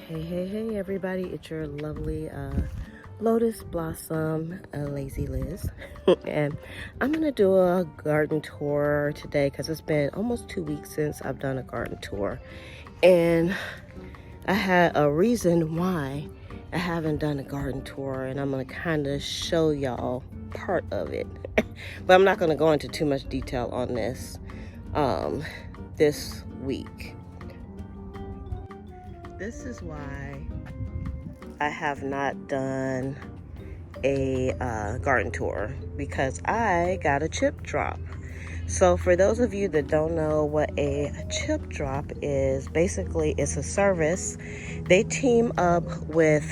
Hey everybody, it's your lovely Lotus Blossom Lazy Liz. And I'm gonna do a garden tour today because it's been almost 2 weeks since I've done a garden tour, and I had a reason why I haven't done a garden tour, and I'm gonna kind of show y'all part of it. But I'm not gonna go into too much detail on this this week. This is why I have not done a garden tour, because I got a chip drop. So for those of you that don't know what a chip drop is, basically it's a service. They team up with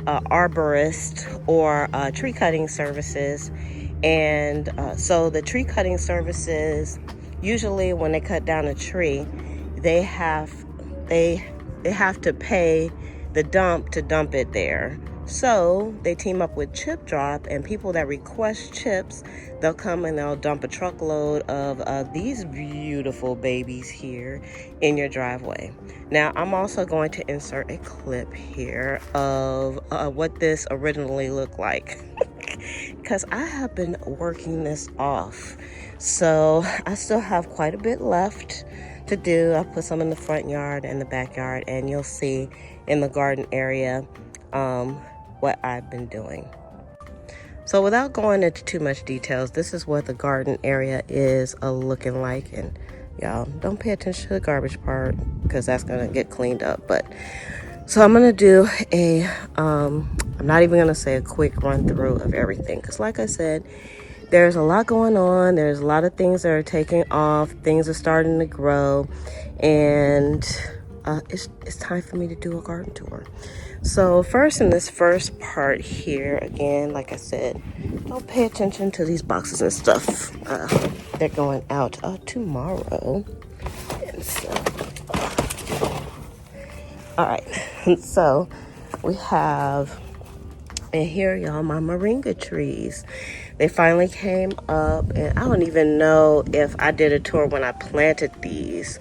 arborists or tree cutting services, and so the tree cutting services, usually when they cut down a tree, they have to pay the dump to dump it there. So they team up with Chip Drop, and people that request chips, they'll come and they'll dump a truckload of these beautiful babies here in your driveway. Now, I'm also going to insert a clip here of what this originally looked like, because I have been working this off. So I still have quite a bit left to do. I put some in the front yard and the backyard, and you'll see in the garden area what I've been doing. So without going into too much details, this is what the garden area is looking like. And y'all, don't pay attention to the garbage part, because that's gonna get cleaned up. But so I'm gonna do a I'm not even gonna say a quick run through of everything, because like I said, there's a lot going on. There's a lot of things that are taking off. Things are starting to grow, and it's time for me to do a garden tour. So first, in this first part here, again, like I said, don't pay attention to these boxes and stuff. They're going out tomorrow. And so, all right. So we have, and here, y'all, my moringa trees. They finally came up, and I don't even know if I did a tour when I planted these,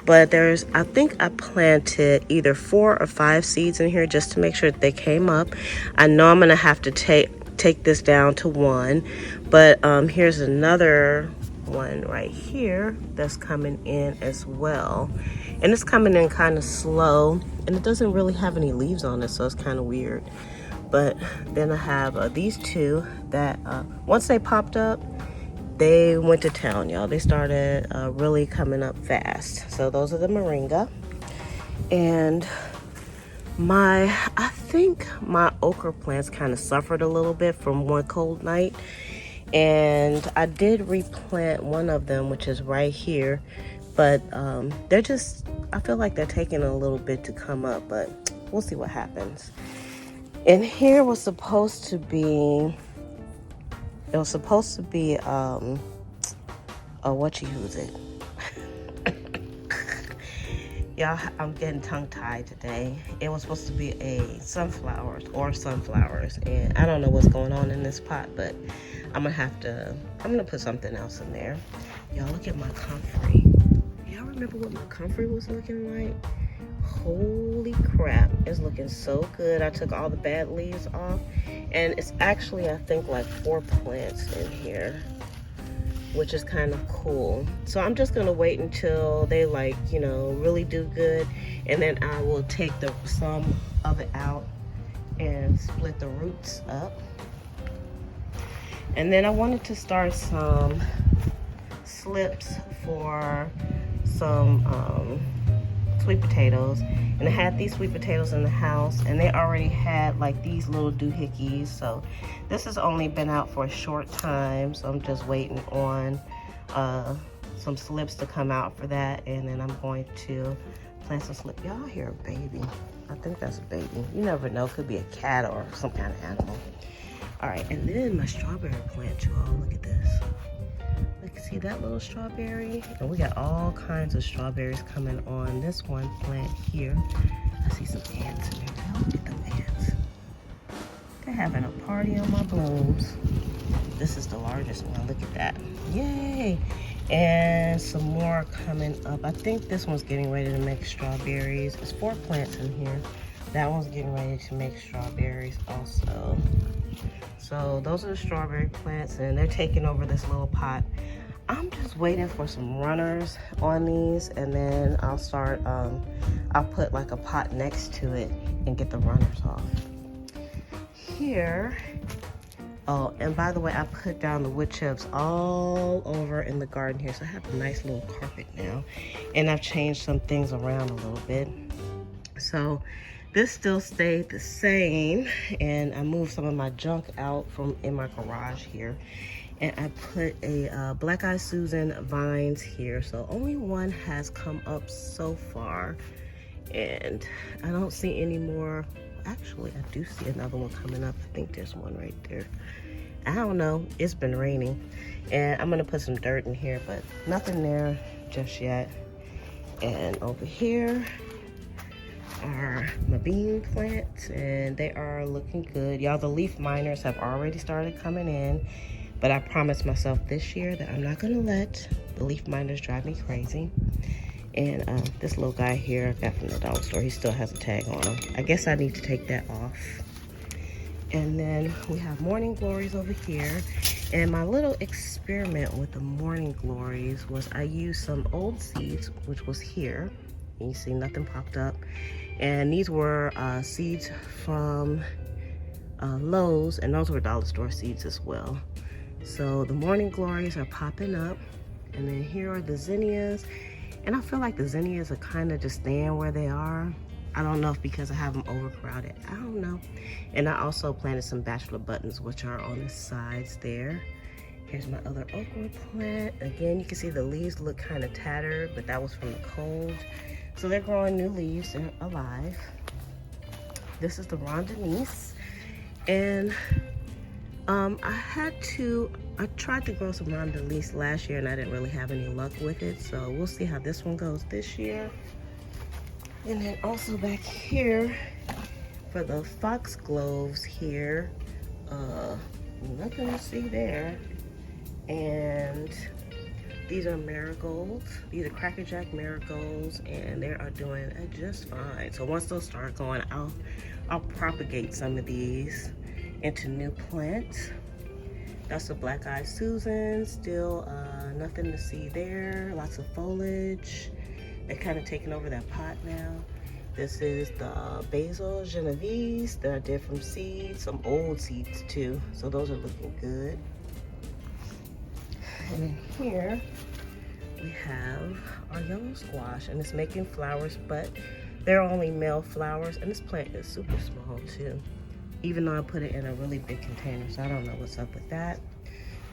but I think I planted either 4 or 5 seeds in here just to make sure that they came up. I know I'm gonna have to take this down to 1, but here's another one right here that's coming in as well, and it's coming in kind of slow, and it doesn't really have any leaves on it, so it's kind of weird. But then I have these two that once they popped up, they went to town, y'all. They started really coming up fast. So those are the moringa. And I think my okra plants kind of suffered a little bit from one cold night. And I did replant one of them, which is right here. But I feel like they're taking a little bit to come up, but we'll see what happens. And here was supposed to be, what you use it. Y'all, I'm getting tongue-tied today. It was supposed to be a sunflowers, and I don't know what's going on in this pot, but I'm gonna put something else in there. Y'all, look at my comfrey. Y'all remember what my comfrey was looking like? Holy crap, it's looking so good. I took all the bad leaves off, and it's actually, I think, like 4 plants in here, which is kind of cool. So I'm just gonna wait until they really do good, and then I will take some of it out and split the roots up. And then I wanted to start some slips for some sweet potatoes, and I had these sweet potatoes in the house, and they already had like these little doohickeys. So this has only been out for a short time, so I'm just waiting on some slips to come out for that, and then I'm going to plant some slips. Y'all hear a baby? I think that's a baby. You never know, could be a cat or some kind of animal. All right, and then my strawberry plant, you all, look at this. See that little strawberry? And we got all kinds of strawberries coming on this one plant here. I see some ants in there. Look at them ants. They're having a party on my blooms. This is the largest one. Look at that. Yay! And some more coming up. I think this one's getting ready to make strawberries. There's 4 plants in here. That one's getting ready to make strawberries also. So those are the strawberry plants, and they're taking over this little pot. I'm just waiting for some runners on these, and then I'll start, I'll put like a pot next to it and get the runners off. Here, oh, and by the way, I put down the wood chips all over in the garden here, so I have a nice little carpet now, and I've changed some things around a little bit. So this still stayed the same, and I moved some of my junk out from in my garage here, and I put a Black Eyed Susan vines here. So only one has come up so far, and I don't see any more. Actually, I do see another one coming up. I think there's one right there. I don't know, it's been raining, and I'm gonna put some dirt in here, but nothing there just yet. And over here are my bean plants, and they are looking good. Y'all, the leaf miners have already started coming in, but I promised myself this year that I'm not gonna let the leaf miners drive me crazy. And this little guy here I got from the dollar store, he still has a tag on him. I guess I need to take that off. And then we have morning glories over here. And my little experiment with the morning glories was I used some old seeds, which was here. You see nothing popped up. And these were seeds from Lowe's, and those were dollar store seeds as well. So the morning glories are popping up. And then here are the zinnias. And I feel like the zinnias are kind of just staying where they are. I don't know if because I have them overcrowded. I don't know. And I also planted some bachelor buttons, which are on the sides there. Here's my other okra plant. Again, you can see the leaves look kind of tattered, but that was from the cold. So they're growing new leaves. They're alive. This is the rondinese. And I tried to grow some rondinese last year, and I didn't really have any luck with it. So we'll see how this one goes this year. And then also back here for the foxgloves here, nothing to see there. And these are marigolds. These are Cracker Jack marigolds, and they are doing just fine. So once those start going, I'll propagate some of these into new plants. That's the Black Eyed Susan. Still nothing to see there. Lots of foliage. They're kind of taking over that pot now. This is the basil Genovese that I did from seeds, some old seeds too. So those are looking good. And then here we have our yellow squash, and it's making flowers, but they're only male flowers, and this plant is super small too. Even though I put it in a really big container, so I don't know what's up with that.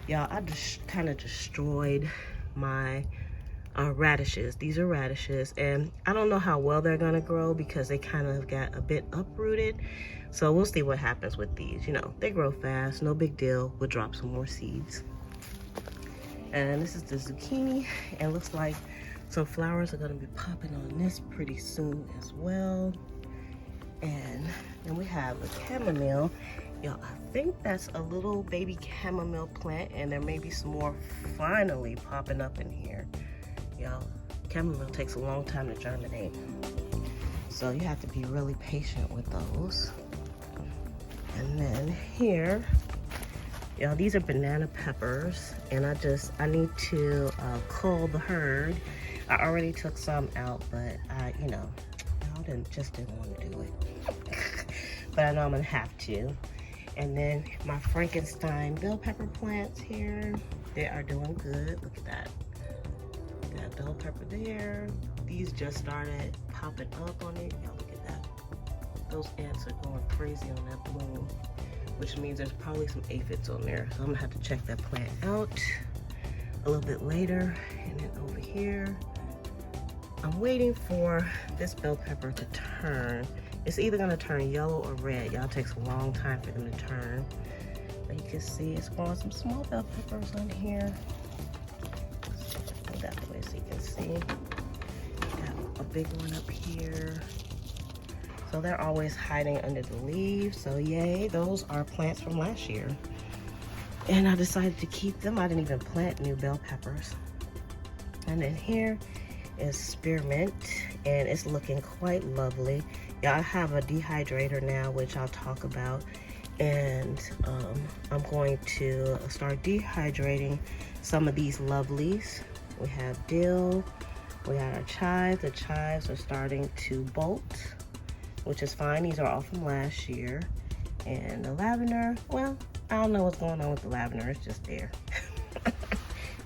Y'all, I just kind of destroyed my radishes. These are radishes, and I don't know how well they're gonna grow because they kind of got a bit uprooted. So we'll see what happens with these. You know, they grow fast, no big deal. We'll drop some more seeds. And this is the zucchini, and looks like some flowers are gonna be popping on this pretty soon as well. And then we have a chamomile. Y'all, I think that's a little baby chamomile plant, and there may be some more finally popping up in here. Y'all, chamomile takes a long time to germinate, so you have to be really patient with those. And then here, y'all, these are banana peppers, and I need to cull the herd. I already took some out, but you know, just didn't want to do it. But I know I'm gonna have to. And then my Frankenstein bell pepper plants here, they are doing good. Look at that. Got bell pepper there. These just started popping up on it. Y'all, look at that. Those ants are going crazy on that bloom, which means there's probably some aphids on there. So I'm gonna have to check that plant out a little bit later. And then over here, I'm waiting for this bell pepper to turn. It's either gonna turn yellow or red. Y'all, it takes a long time for them to turn. But you can see it's growing some small bell peppers on here. Go that way so you can see. Got a big one up here. So they're always hiding under the leaves. So yay, those are plants from last year. And I decided to keep them. I didn't even plant new bell peppers. And then here is spearmint, and it's looking quite lovely. Yeah, I have a dehydrator now, which I'll talk about, and I'm going to start dehydrating some of these lovelies. We have dill, we got our chives. The chives are starting to bolt, which is fine. These are all from last year. And the lavender, well, I don't know what's going on with the lavender. It's just there.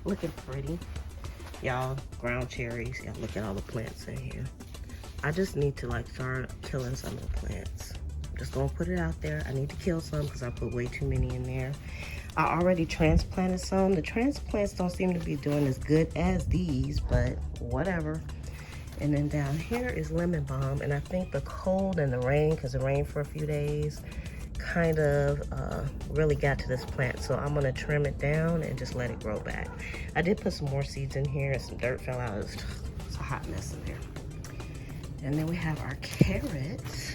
Looking pretty. Y'all, ground cherries. Y'all, look at all the plants in here. I just need to like start killing some of the plants. I'm just gonna put it out there. I need to kill some because I put way too many in there. I already transplanted some. The transplants don't seem to be doing as good as these, but whatever. And then down here is lemon balm, and I think the cold and the rain, because it rained for a few days, kind of really got to this plant. So I'm gonna trim it down and just let it grow back. I did put some more seeds in here and some dirt fell out. It's a hot mess in there. And then we have our carrots.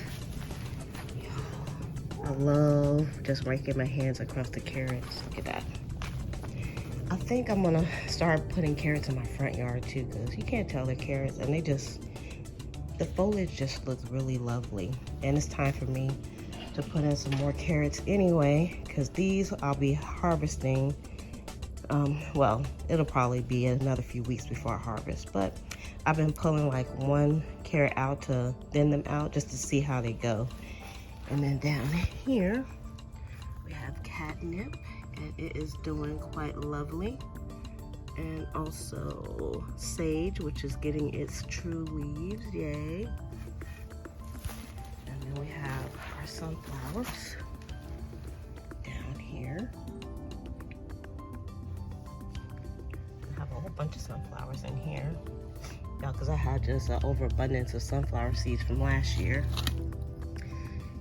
I love just raking my hands across the carrots. Look at that. I think I'm gonna start putting carrots in my front yard too, because you can't tell they're carrots, and the foliage just looks really lovely. And it's time for me to put in some more carrots anyway, because these I'll be harvesting. Well, it'll probably be another few weeks before I harvest, but I've been pulling like one carrot out to thin them out just to see how they go. And then down here, we have catnip, and it is doing quite lovely. And also sage, which is getting its true leaves, yay. And then we have our sunflowers down here. I have a whole bunch of sunflowers in here, y'all, because I had just an overabundance of sunflower seeds from last year.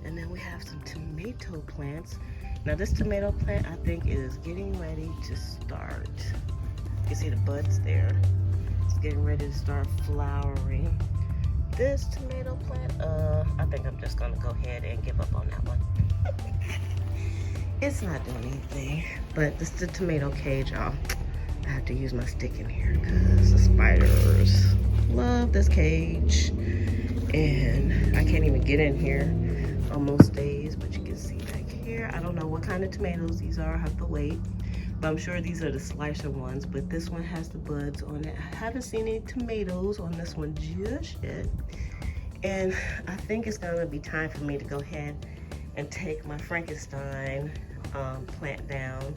And then we have some tomato plants. Now this tomato plant, I think, is getting ready to start. You can see the buds there. It's getting ready to start flowering. This tomato plant, I think I'm just gonna go ahead and give up on that one. It's not doing anything, but this is the tomato cage, y'all. I have to use my stick in here because the spiders love this cage. And I can't even get in here on most days, but you can see back here. I don't know what kind of tomatoes these are. I have to wait, but I'm sure these are the slicer ones, but this one has the buds on it. I haven't seen any tomatoes on this one just yet, and I think it's gonna be time for me to go ahead and take my Frankenstein plant down.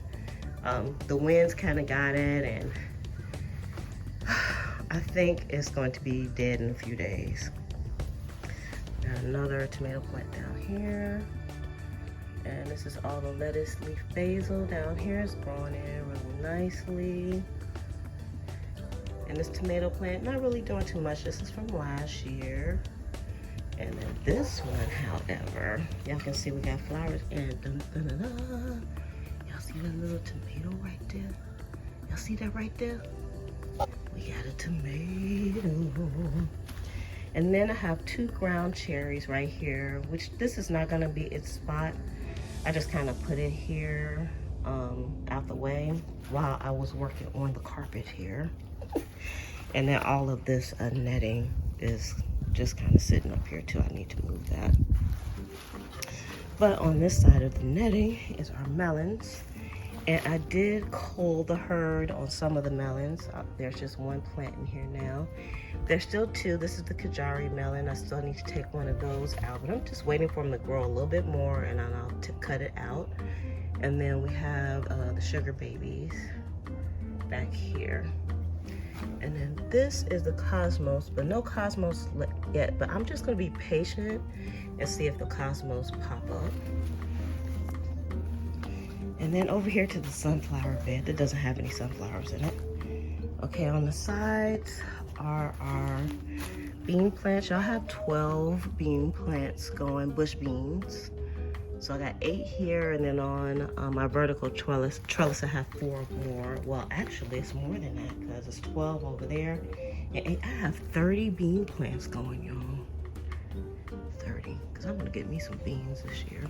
The winds kind of got it, and I think it's going to be dead in a few days. Got another tomato plant down here, and this is all the lettuce leaf basil down here. It's growing in really nicely. And this tomato plant, not really doing too much. This is from last year. And then this one, however, y'all can see we got flowers, and y'all see that little tomato right there? Y'all see that right there? We got a tomato. And then I have 2 ground cherries right here, which this is not gonna be its spot. I just kind of put it here out the way while I was working on the carpet here. And then all of this netting is just kind of sitting up here too. I need to move that. But on this side of the netting is our melons. And I did cull the herd on some of the melons. There's just 1 plant in here now. There's still 2. This is the Kajari melon. I still need to take one of those out, but I'm just waiting for them to grow a little bit more, and then I'll cut it out. And then we have the sugar babies back here. And then this is the cosmos, but no cosmos yet. But I'm just gonna be patient and see if the cosmos pop up. And then over here to the sunflower bed that doesn't have any sunflowers in it. Okay, on the sides are our bean plants. Y'all have 12 bean plants going, bush beans. So I got 8 here, and then on my vertical trellis I have 4 more. Well, actually it's more than that because it's 12 over there. And I have 30 bean plants going, y'all. 30, because I'm gonna get me some beans this year.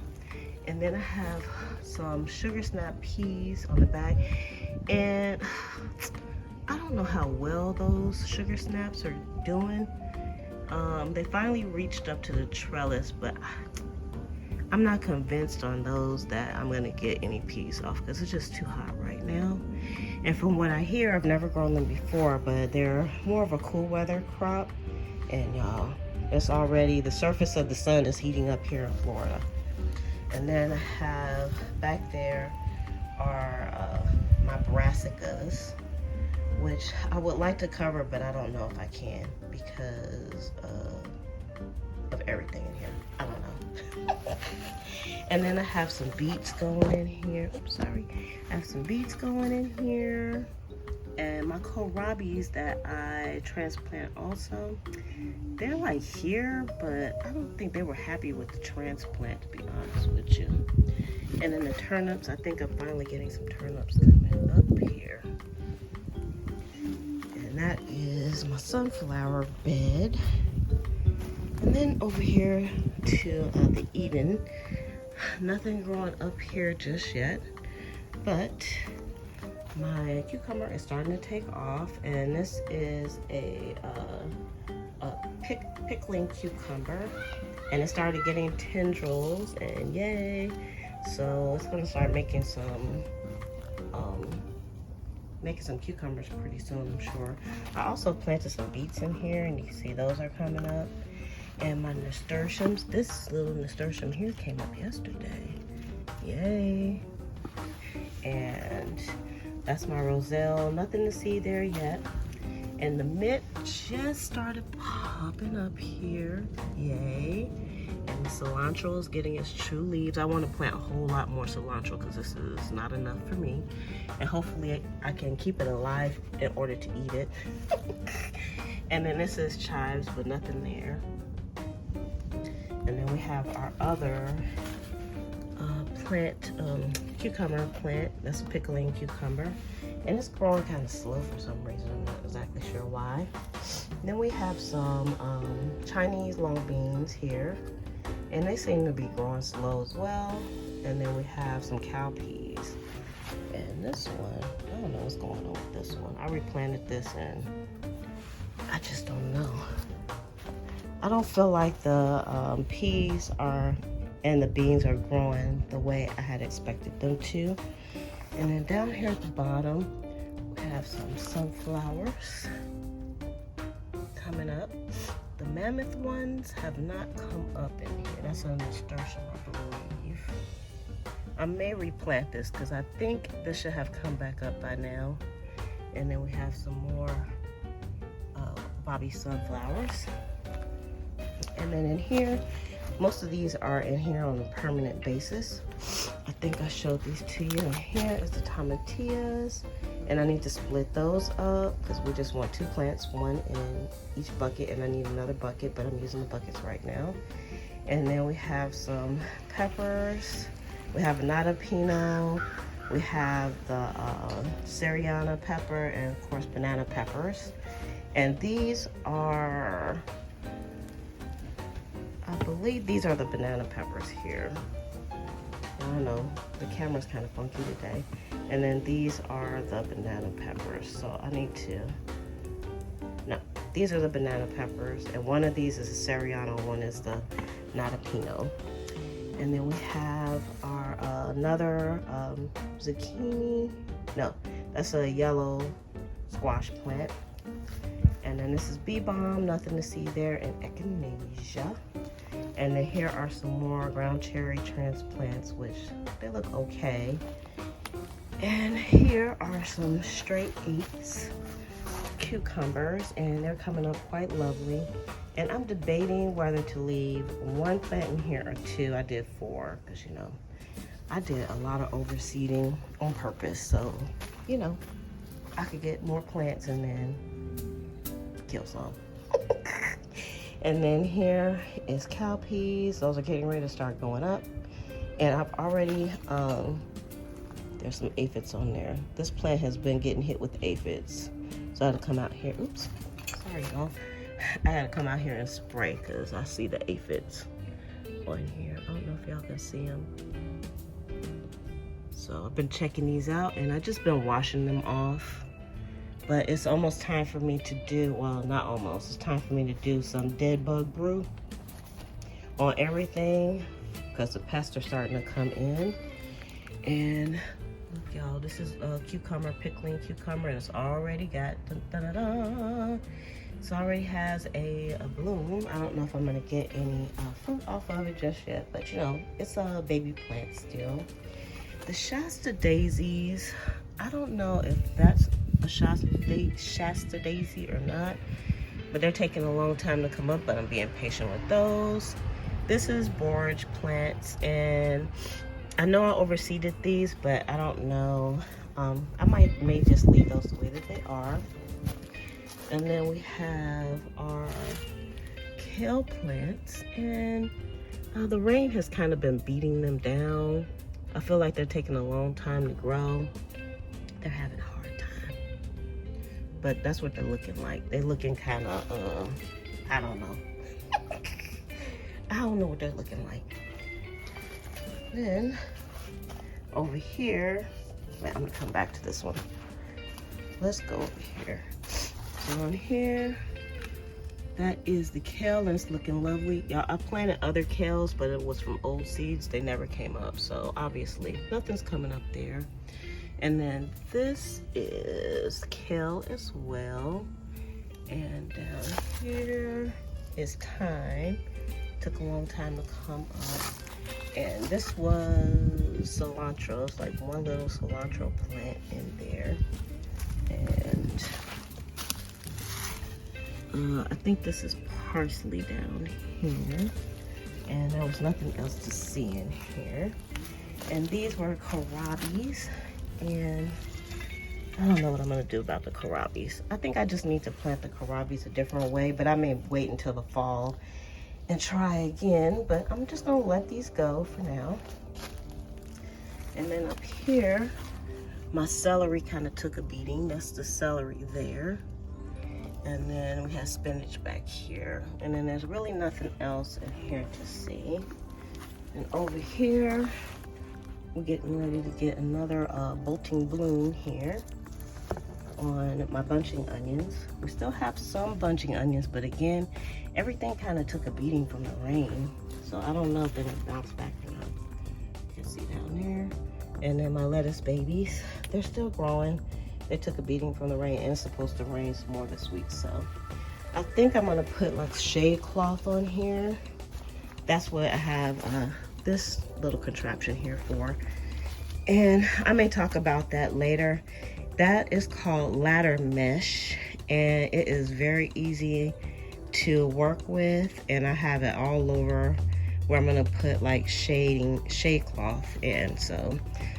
And then I have some sugar snap peas on the back. And I don't don't know how well those sugar snaps are doing. They finally reached up to the trellis, but I'm not convinced on those that I'm gonna get any peas off because it's just too hot right now. And from what I hear, I've never grown them before, but they're more of a cool weather crop. And y'all, it's already, the surface of the sun is heating up here in Florida. And then I have back there are my brassicas, which I would like to cover, but I don't know if I can because of everything in here. I don't know. And then I have some beets going in here. Oops, sorry. I have some beets going in here. And my kohlrabis that I transplant also, they're like here, but I don't think they were happy with the transplant, to be honest with you. And then the turnips, I think I'm finally getting some turnips coming up here. And that is my sunflower bed. And then over here to the Eden, nothing growing up here just yet, but my cucumber is starting to take off, and this is a pickling cucumber, and it started getting tendrils, and yay! So it's gonna start making some cucumbers pretty soon, I'm sure. I also planted some beets in here, and you can see those are coming up. And my nasturtiums, this little nasturtium here came up yesterday. Yay! And that's my roselle, nothing to see there yet. And the mint just started popping up here, yay. And the cilantro is getting its true leaves. I want to plant a whole lot more cilantro because this is not enough for me. And hopefully I can keep it alive in order to eat it. And then this is chives, but nothing there. And then we have our other cucumber plant. That's a pickling cucumber. And it's growing kind of slow for some reason. I'm not exactly sure why. And then we have some Chinese long beans here. And they seem to be growing slow as well. And then we have some cowpeas. And this one, I don't know what's going on with this one. I replanted this and I just don't know. I don't feel like the peas and the beans are growing the way I had expected them to. And then down here at the bottom, we have some sunflowers coming up. The mammoth ones have not come up in here. That's a nasturtium, I believe. I may replant this because I think this should have come back up by now. And then we have some more bobby sunflowers. And then in here, most of these are in here on a permanent basis. I think I showed these to you. And here is the tomatillas. And I need to split those up because we just want 2 plants, one in each bucket, and I need another bucket, but I'm using the buckets right now. And then we have some peppers. We have nata pino. We have the Syriana pepper, and of course banana peppers. And these are, I believe these are the banana peppers here. I don't know, the camera's kind of funky today. And then these are the banana peppers. So I need to, no, these are the banana peppers. And one of these is a Syriana, one is the nata pino. And then we have our another zucchini. No, that's a yellow squash plant. And then this is bee balm, nothing to see there, and echinacea. And then here are some more ground cherry transplants, which they look okay. And here are some straight eights cucumbers, and they're coming up quite lovely. And I'm debating whether to leave 1 plant in here or 2. I did 4 because, you know, I did a lot of overseeding on purpose. So, you know, I could get more plants and then kill some. And then here is cowpeas. Those are getting ready to start going up. And I've already, there's some aphids on there. This plant has been getting hit with aphids. So I had to come out here. Oops, sorry y'all. I had to come out here and spray because I see the aphids on here. I don't know if y'all can see them. So I've been checking these out and I've just been washing them off. But it's almost time for me to do, well, not almost, it's time for me to do some dead bug brew on everything because the pests are starting to come in. And look, y'all, this is a cucumber, pickling cucumber, and it's already got, dun, dun, dun, dun. It already has a bloom. I don't know if I'm gonna get any fruit off of it just yet, but you know, it's a baby plant still. The Shasta daisies, I don't know if that's a Shasta daisy or not, but they're taking a long time to come up, but I'm being patient with those. This is borage plants, and I know I overseeded these, but I don't know. I may just leave those the way that they are. And then we have our kale plants, and the rain has kind of been beating them down. I feel like they're taking a long time to grow. They're having a hard time, but that's what they're looking like. They're looking kind of, I don't know. I don't know what they're looking like. Then over here, I'm gonna come back to this one. Let's go over here. So on here, that is the kale, and it's looking lovely. Y'all, I planted other kales, but it was from old seeds. They never came up, so obviously nothing's coming up there. And then this is kale as well. And down here is thyme. Took a long time to come up. And this was cilantro. It's like one little cilantro plant in there. And I think this is parsley down here. And there was nothing else to see in here. And these were kohlrabies. And I don't know what I'm gonna do about the kohlrabies. I think I just need to plant the kohlrabies a different way, but I may wait until the fall and try again. But I'm just gonna let these go for now. And then up here, my celery kind of took a beating. That's the celery there. And then we have spinach back here. And then there's really nothing else in here to see. And over here, we're getting ready to get another bolting bloom here on my bunching onions. We still have some bunching onions, but again, everything kind of took a beating from the rain. So I don't know if they're gonna bounce back or not. You can see down there. And then my lettuce babies, they're still growing. They took a beating from the rain, and it's supposed to rain some more this week. So I think I'm gonna put like shade cloth on here. That's what I have this little contraption here for. And I may talk about that later. That is called ladder mesh, and it is very easy to work with. And I have it all over where I'm gonna put like shade cloth in. So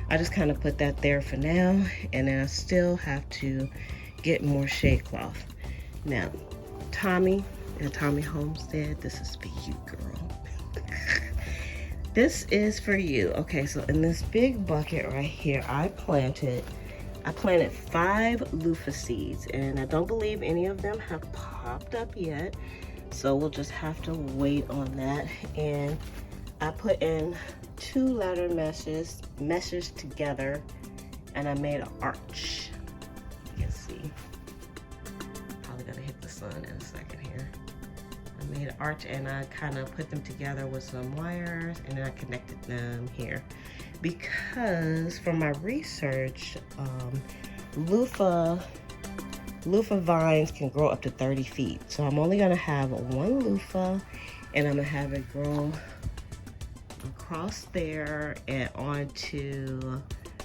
I just kind of put that there for now, and then I still have to get more shade cloth. Now, Tommy and Tommy Homestead, this is for you, girl. This is for you. Okay, so in this big bucket right here, I planted 5 Luffa seeds, and I don't believe any of them have popped up yet. So we'll just have to wait on that. And I put in 2 ladder meshes together, and I made an arch. You can see. Probably gonna hit the sun in a second here. I made an arch, and I kind of put them together with some wires, and then I connected them here. Because from my research, Luffa vines can grow up to 30 feet. So I'm only gonna have 1 Luffa, and I'm gonna have it grow across there and onto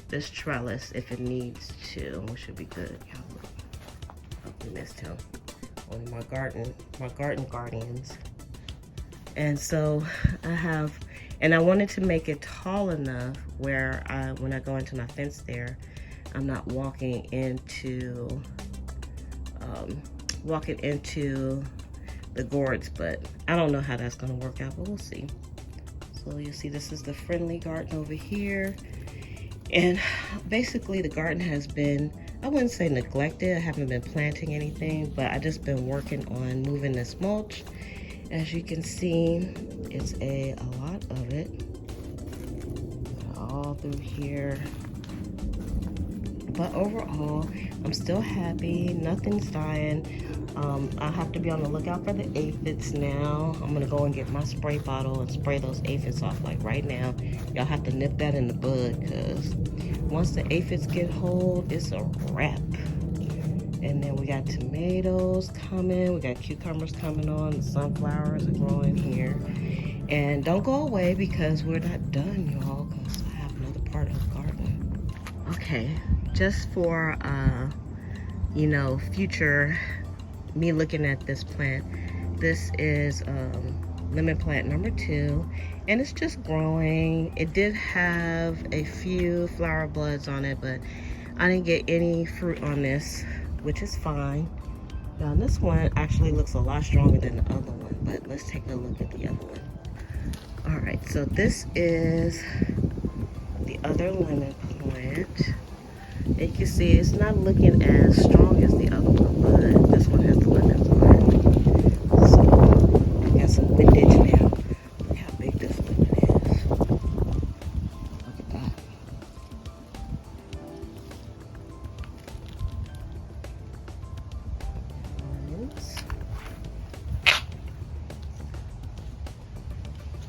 this trellis if it needs to, which should be good. Y'all look. Oh, we missed him. One of my garden guardians. And so I wanted to make it tall enough where when I go into my fence there, I'm not walking into the gourds, but I don't know how that's gonna work out, but we'll see. So you see, this is the friendly garden over here. And basically the garden has been, I wouldn't say neglected. I haven't been planting anything, but I just been working on moving this mulch. As you can see, it's a lot of it. All through here. But overall, I'm still happy. Nothing's dying. I have to be on the lookout for the aphids now. I'm gonna go and get my spray bottle and spray those aphids off like right now. Y'all have to nip that in the bud, because once the aphids get hold, it's a wrap. And then we got tomatoes coming. We got cucumbers coming on. The sunflowers are growing here. And don't go away, because we're not done, y'all, because I have another part of the garden. Okay, just for, you know, future me looking at this plant. This is lemon plant number 2, and it's just growing. It did have a few flower buds on it, but I didn't get any fruit on this, which is fine. Now this one actually looks a lot stronger than the other one, but let's take a look at the other one. All right, so this is the other lemon plant. You can see it's not looking as strong as the other one, but this one has the lemons on it. So I got some windage now. Look how big this lemon is. Look at that. Lemons.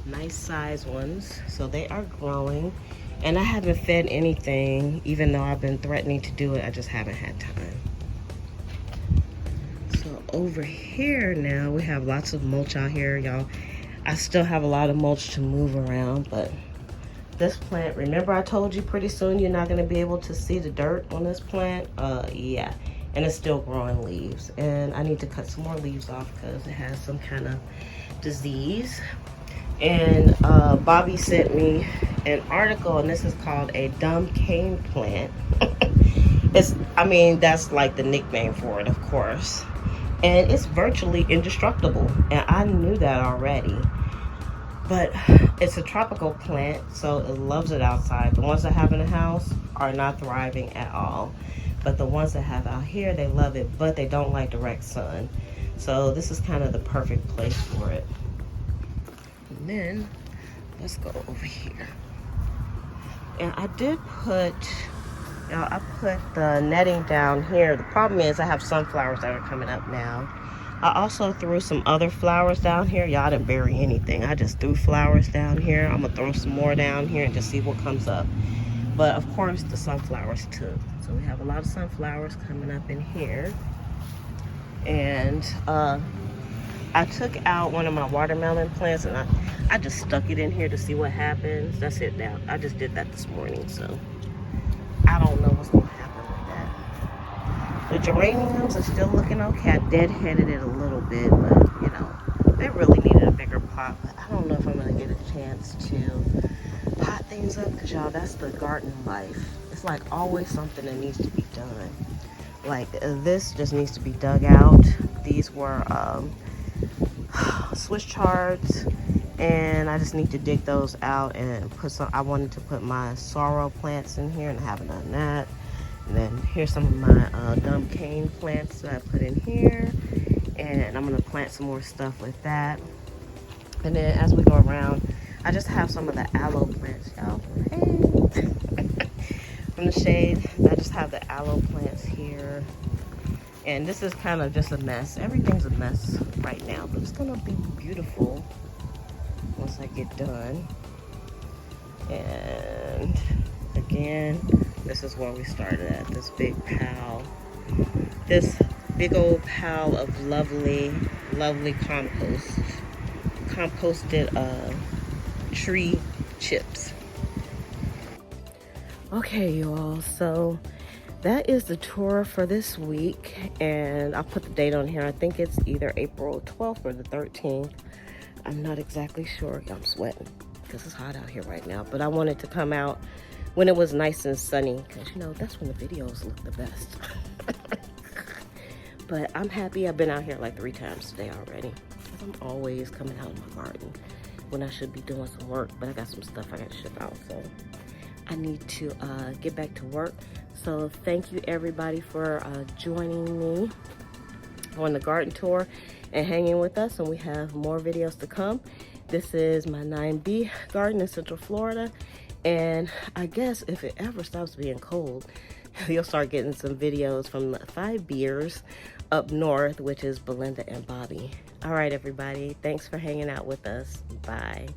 Nice size ones. So they are growing. And I haven't fed anything, even though I've been threatening to do it. I just haven't had time. So over here now, we have lots of mulch out here, y'all. I still have a lot of mulch to move around, but this plant, remember I told you pretty soon you're not gonna be able to see the dirt on this plant? Yeah, and it's still growing leaves. And I need to cut some more leaves off because it has some kind of disease. And Bobby sent me an article, and this is called a dumb cane plant. I mean, that's like the nickname for it, of course. And it's virtually indestructible, and I knew that already. But it's a tropical plant, so it loves it outside. The ones that have in the house are not thriving at all. But the ones that have out here, they love it, but they don't like direct sun. So this is kind of the perfect place for it. And then let's go over here. And I did put, I put the netting down here. The problem is I have sunflowers that are coming up now. I also threw some other flowers down here. Y'all didn't bury anything. I just threw flowers down here. I'm gonna throw some more down here and just see what comes up. But of course the sunflowers too. So we have a lot of sunflowers coming up in here. And I took out one of my watermelon plants, and I just stuck it in here to see what happens. That's it now. I just did that this morning, so I don't know what's going to happen with that. The geraniums are still looking okay. I deadheaded it a little bit, but you know, they really needed a bigger pot. But I don't know if I'm going to get a chance to pot things up, because y'all, that's the garden life. It's like always something that needs to be done. Like this just needs to be dug out. These were Swiss chards, and I just need to dig those out and put some. I wanted to put my sorrel plants in here, and I haven't done that. And then here's some of my dumb cane plants that I put in here, and I'm gonna plant some more stuff with that. And then as we go around, I just have some of the aloe plants, y'all. Hey. From the shade, I just have the aloe plants here. And this is kind of just a mess. Everything's a mess right now, but it's gonna be beautiful once I get done. And again, this is where we started at, this big pile. This big old pile of lovely, lovely composted tree chips. Okay, you all, so that is the tour for this week, and I'll put the date on here. I think it's either April 12th or the 13th. I'm not exactly sure. I'm sweating because it's hot out here right now, but I wanted to come out when it was nice and sunny, because you know, that's when the videos look the best. But I'm happy. I've been out here like 3 times today already, because I'm always coming out of my garden when I should be doing some work, but I got some stuff I got to ship out, so I need to get back to work. So thank you everybody for joining me on the garden tour and hanging with us, and we have more videos to come. This is my 9B garden in Central Florida, and I guess if it ever stops being cold, You'll start getting some videos from the 5 beers up north, which is Belinda and Bobby. All right, everybody. Thanks for hanging out with us. Bye.